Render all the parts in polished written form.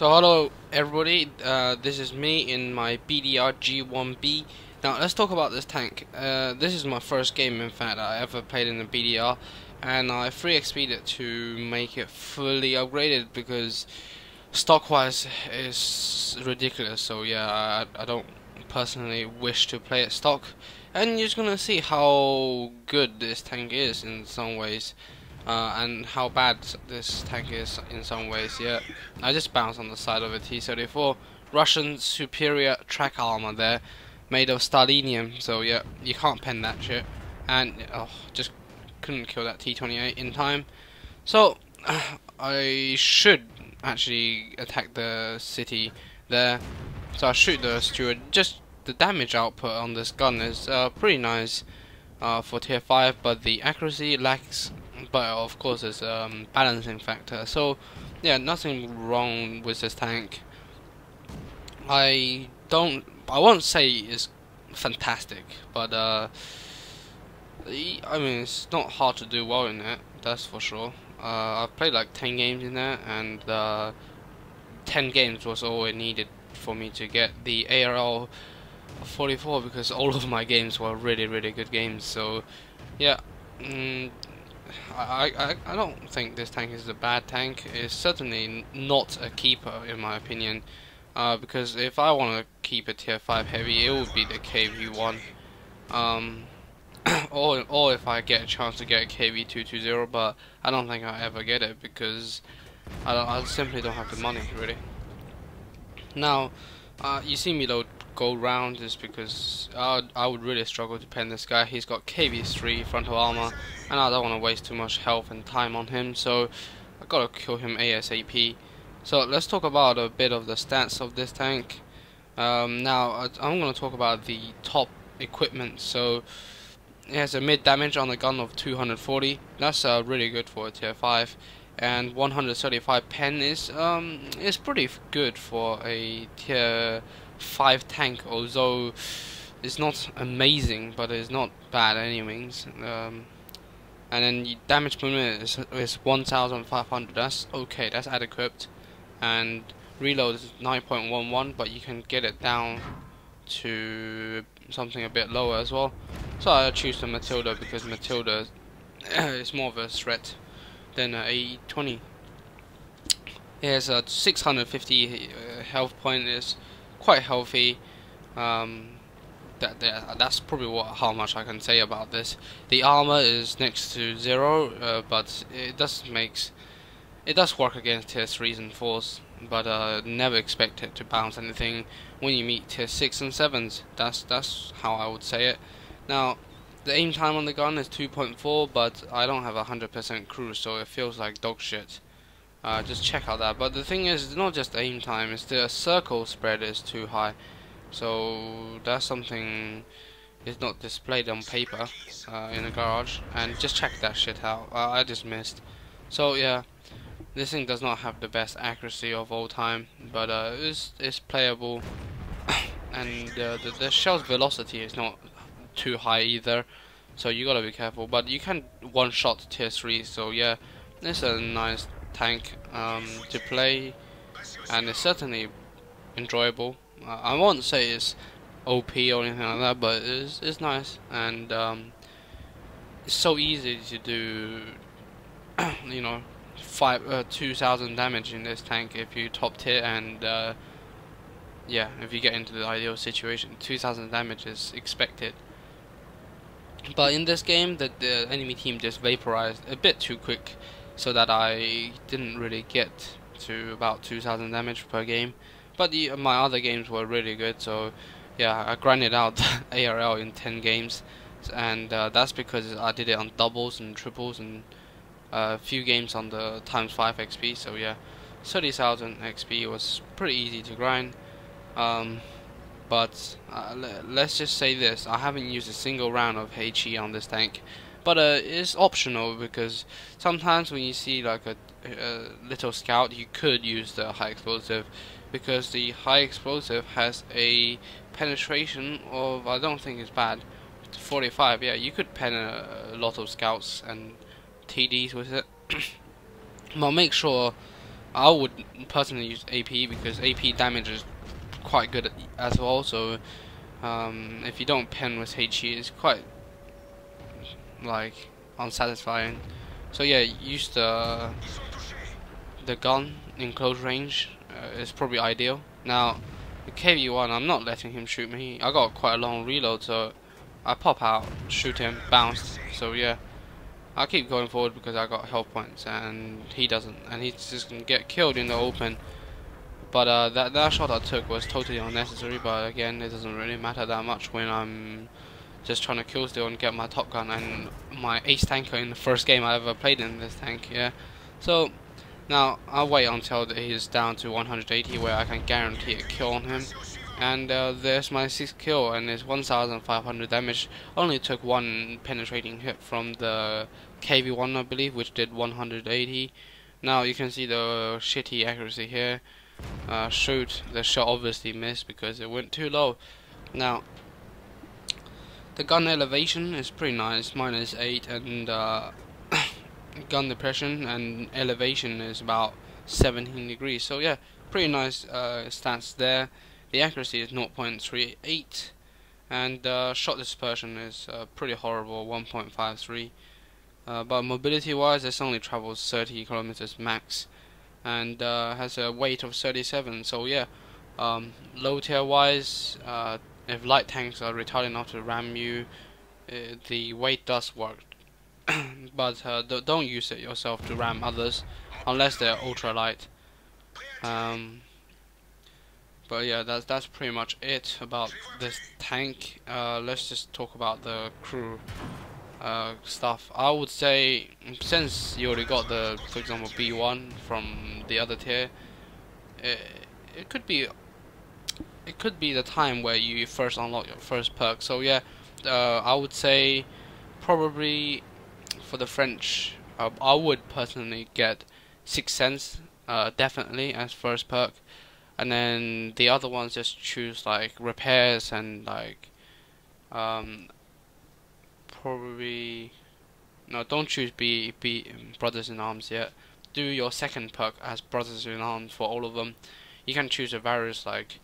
So hello everybody, this is me in my BDR G1B. Now let's talk about this tank. This is my first game in fact I ever played in the BDR, and I free XP'd it to make it fully upgraded because stock wise is ridiculous. So yeah, I don't personally wish to play it stock, and you're just gonna see how good this tank is in some ways. And how bad this tank is in some ways. Yeah, I just bounced on the side of a T-34 Russian superior track armor there, made of stalinium. So yeah, you can't pen that shit. And just couldn't kill that T-28 in time. So I should actually attack the city there. So I shoot the steward. Just the damage output on this gun is pretty nice for tier 5, but the accuracy lacks. But of course it's balancing factor. So yeah, nothing wrong with this tank. I won't say it's fantastic, but I mean it's not hard to do well in it, that's for sure. I've played like 10 games in there, and 10 games was all it needed for me to get the ARL 44, because all of my games were really good games. So yeah, I don't think this tank is a bad tank. It's certainly not a keeper in my opinion, because if I want to keep a tier 5 heavy, it would be the KV1, or if I get a chance to get a KV220, but I don't think I ever get it because I simply don't have the money really. Now you see me load gold round is because I would really struggle to pen this guy. He's got KV3 frontal armor, and I don't want to waste too much health and time on him, so I gotta kill him ASAP. So let's talk about a bit of the stats of this tank. Now I'm gonna talk about the top equipment. So it has a mid damage on the gun of 240. That's really good for a tier 5. And 135 pen is pretty good for a tier 5 tank, although it's not amazing, but it's not bad any means. And then the damage per minute is 1,500. That's okay, that's adequate. And reload is 9.11, but you can get it down to something a bit lower as well. So I choose the Matilda because Matilda is more of a threat than a 20. It has a 650 health point. Is quite healthy. That's probably how much I can say about this. The armor is next to 0, but it does work against tier 3s and 4s, but never expect it to bounce anything when you meet tier 6 and 7s. That's how I would say it. Now the aim time on the gun is 2.4, but I don't have 100% cruise, so it feels like dog shit. Just check out that. But the thing is, it's not just aim time, it's the circle spread is too high. So that's something is not displayed on paper in the garage, and just check that shit out. I just missed. So yeah, this thing does not have the best accuracy of all time, but it's playable. And the shell's velocity is not too high either, so you gotta be careful. But you can one shot tier 3, so yeah, it's a nice tank to play, and it's certainly enjoyable. I won't say it's OP or anything like that, but it's nice, and it's so easy to do. You know, 2,000 damage in this tank if you top tier, and yeah, if you get into the ideal situation, 2,000 damage is expected. But in this game, the enemy team just vaporized a bit too quick, so that I didn't really get to about 2,000 damage per game. But my other games were really good, so yeah, I grinded out ARL in 10 games, and that's because I did it on doubles and triples, and a few games on the times 5 XP. So yeah, 30,000 XP was pretty easy to grind. But let's just say this: I haven't used a single round of HE on this tank, but it's optional, because sometimes when you see like a little scout, you could use the high explosive, because the high explosive has a penetration of, I don't think it's bad, 45. Yeah, you could pen a lot of scouts and TDs with it. But make sure I would personally use AP because AP damage is quite good as well. So if you don't pen with HE, it's quite like unsatisfying. So yeah, use the gun in close range is probably ideal. Now the KV1, I'm not letting him shoot me. I got quite a long reload, so I pop out, shoot him, bounce. So yeah, I'll keep going forward because I got health points and he doesn't, and he's just gonna get killed in the open. But that shot I took was totally unnecessary. But again, it doesn't really matter that much when I'm just trying to kill steal and get my top gun and my ace tanker in the first game I ever played in this tank. Yeah, so now I'll wait until he's down to 180 where I can guarantee a kill on him. And there's my 6th kill, and it's 1500 damage. Only took one penetrating hit from the KV1, I believe, which did 180. Now you can see the shitty accuracy here. Shoot, the shot obviously missed because it went too low. Now the gun elevation is pretty nice, -8, and gun depression and elevation is about 17 degrees. So yeah, pretty nice stats there. The accuracy is 0.38, and shot dispersion is pretty horrible, 1.53. But mobility wise, this only travels 30 kilometers max, and has a weight of 37. So yeah, low tier wise, if light tanks are retarded enough to ram you, the weight does work. But don't use it yourself to ram others unless they're ultra light. But yeah, that's pretty much it about this tank. Let's just talk about the crew stuff. I would say, since you already got the, for example, B1 from the other tier, it could be the time where you first unlock your first perk. So yeah, I would say probably for the French, I would personally get Sixth Sense definitely as first perk, and then the other ones just choose like repairs and like probably no, don't choose B Brothers in Arms yet. Do your second perk as Brothers in Arms for all of them. You can choose the various like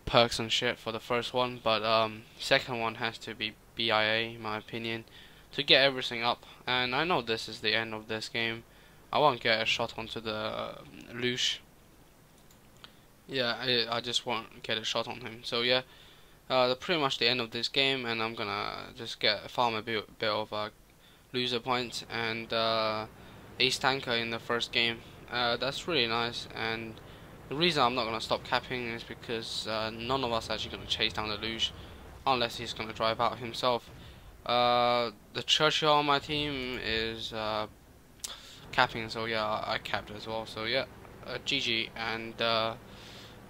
perks and shit for the first one, but second one has to be BIA in my opinion to get everything up. And I know this is the end of this game. I won't get a shot onto the Luge. Yeah, I just won't get a shot on him. So yeah, pretty much the end of this game, and I'm gonna just farm a bit of loser points and ace tanker in the first game. That's really nice, and the reason I'm not gonna stop capping is because none of us are actually gonna chase down the Luge unless he's gonna drive out himself. The Churchill on my team is capping, so yeah, I capped as well. So yeah, GG, and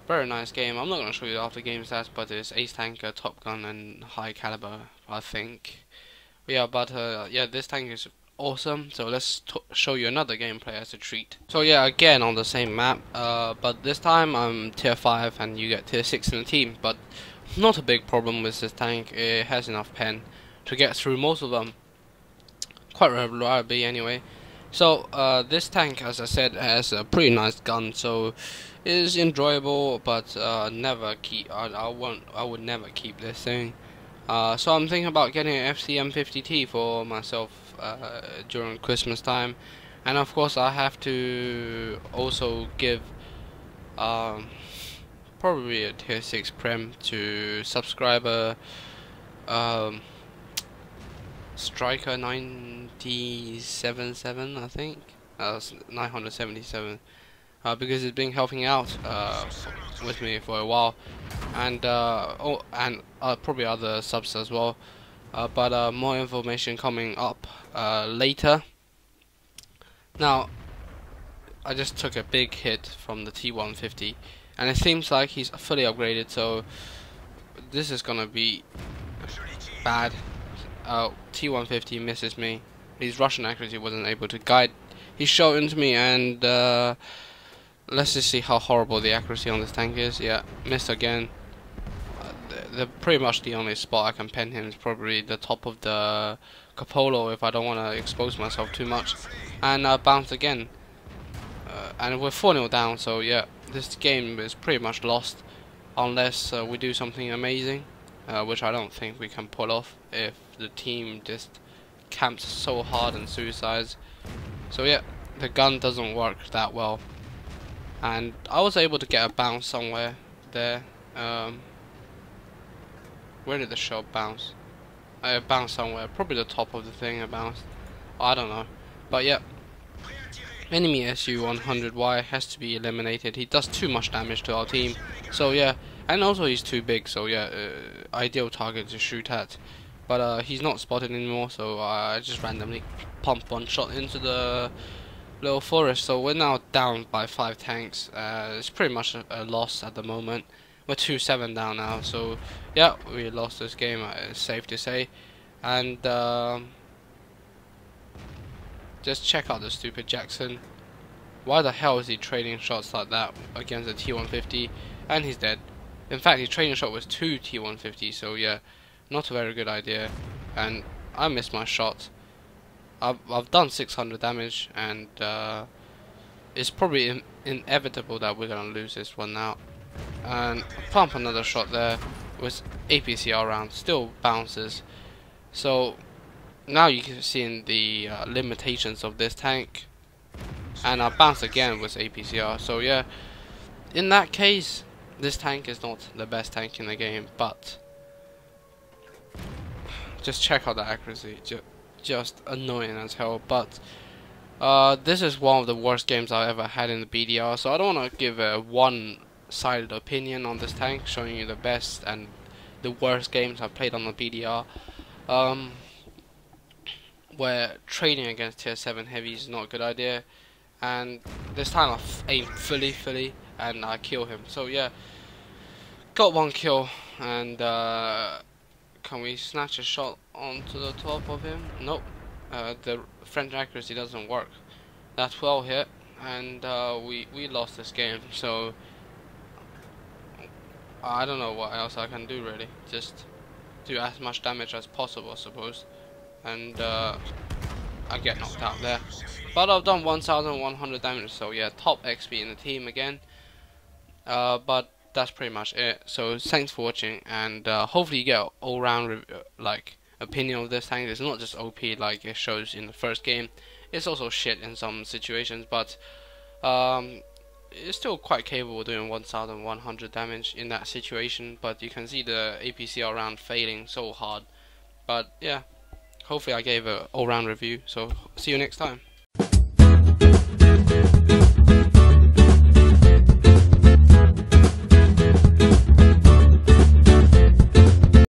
very nice game. I'm not going to show you the after game stats, but it's ace tanker, top gun, and high caliber, I think. Yeah, but yeah, this tank is awesome. So let's show you another gameplay as a treat. So yeah, again on the same map, but this time I'm tier 5 and you get tier 6 in the team. But not a big problem with this tank. It has enough pen to get through most of them quite reliably anyway. So this tank, as I said, has a pretty nice gun, so it is enjoyable, but never keep. I would never keep this thing. So I'm thinking about getting an FCM50T for myself during Christmas time, and of course I have to also give probably a tier 6 prem to subscriber Striker 977, I think. 977. Because it's been helping out with me for a while, and probably other subs as well. But more information coming up later. Now, I just took a big hit from the T150, and it seems like he's fully upgraded. So this is gonna be bad. T150 misses me. His Russian accuracy wasn't able to guide his shot into me, and let's just see how horrible the accuracy on this tank is. Yeah, missed again. Pretty much the only spot I can pen him is probably the top of the Capolo if I don't want to expose myself too much. And bounced again. and we're 4-0 down, so yeah, this game is pretty much lost unless we do something amazing, which I don't think we can pull off if the team just camps so hard and suicides. So yeah, the gun doesn't work that well, and I was able to get a bounce somewhere there. Where did the shot bounce? It bounced somewhere, probably the top of the thing it bounced. I don't know, but yeah. Enemy SU-100Y has to be eliminated. He does too much damage to our team. So yeah, and also he's too big. So yeah, ideal target to shoot at. But he's not spotted anymore. So I just randomly pump one shot into the little forest. So we're now down by 5 tanks. It's pretty much a loss at the moment. We're 2-7 down now. So yeah, we lost this game. It's safe to say. And just check out the stupid Jackson. Why the hell is he trading shots like that against a T150? And he's dead. In fact, his trading shot was 2 T150, so yeah, not a very good idea. And I missed my shot. I've done 600 damage, and it's probably inevitable that we're gonna lose this one now. And pump another shot there with APCR round, still bounces. So now you can see the limitations of this tank, and I bounce again with APCR. So yeah, in that case, this tank is not the best tank in the game, but just check out the accuracy, just annoying as hell. But this is one of the worst games I've ever had in the BDR, so I don't want to give a one-sided opinion on this tank, showing you the best and the worst games I've played on the BDR. Where trading against tier 7 heavies is not a good idea, and this time I aim fully and I kill him. So yeah, got 1 kill, and can we snatch a shot onto the top of him? Nope, the French accuracy doesn't work. That 12 hit, and we lost this game. So I don't know what else I can do really, just do as much damage as possible I suppose. And I get knocked out there, but I've done 1100 damage, so yeah, top XP in the team again. But that's pretty much it. So thanks for watching, and hopefully you get an all-round opinion of this tank. It's not just OP like it shows in the first game, it's also shit in some situations, but it's still quite capable of doing 1100 damage in that situation. But you can see the APCR round failing so hard. But yeah, hopefully I gave an all-round review, so see you next time.